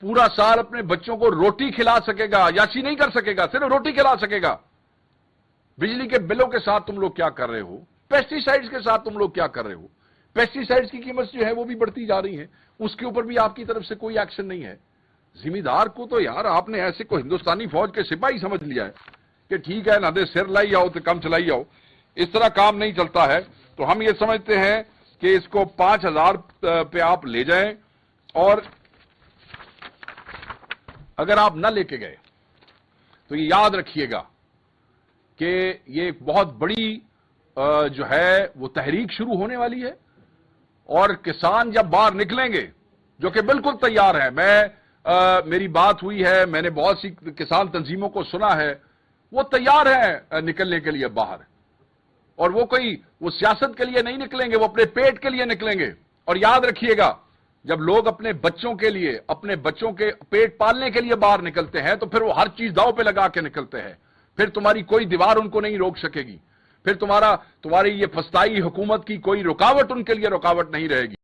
پورا سال اپنے بچوں کو روٹی کھلا سکے گا؟ عیاشی نہیں کر سکے گا، صرف روٹی کھلا سکے گا۔ بجلی کے بلوں کے ساتھ تم لوگ کیا کر رہے ہو؟ پیسٹی سائیڈز کے ساتھ تم لوگ کیا کر رہے ہو؟ پیسٹی سائیڈز کی قیمت جو ہے وہ بھی بڑھتی جا رہی ہے، اس کے اوپر بھی آپ کی طرف سے کوئی ایکشن نہیں ہے۔ زمیندار کو تو یار آپ نے ایسے کو ہندوستانی فوج کے سپاہی سمجھ لیا ہے کہ ٹھیک ہے نہ دے سر لائی آؤ تو کم چلائی آؤ، اس طرح کام نہیں چلتا ہے۔ تو ہم یہ سمجھتے ہیں کہ اس کو 5,000 پہ آپ لے جائیں، اور اگر آپ نہ لے کے گئے تو یہ یاد رکھیے گا کہ یہ ایک بہت بڑی جو ہے وہ تحریک شروع ہونے والی ہے، اور کسان جب باہر نکلیں گے جو کہ بالکل تیار ہیں، میری بات ہوئی ہے، میں نے بہت سی کسان تنظیموں کو سنا ہے، وہ تیار ہیں نکلنے کے لیے باہر، اور وہ سیاست کے لیے نہیں نکلیں گے، وہ اپنے پیٹ کے لیے نکلیں گے۔ اور یاد رکھیے گا جب لوگ اپنے بچوں کے لیے، اپنے بچوں کے پیٹ پالنے کے لیے باہر نکلتے ہیں تو پھر وہ ہر چیز داؤ پہ لگا کے نکلتے ہیں، پھر تمہاری کوئی دیوار ان کو نہیں روک سکے گی، پھر تمہاری یہ پھسطائی حکومت کی کوئی رکاوٹ ان کے لیے رکاوٹ نہیں رہے گی۔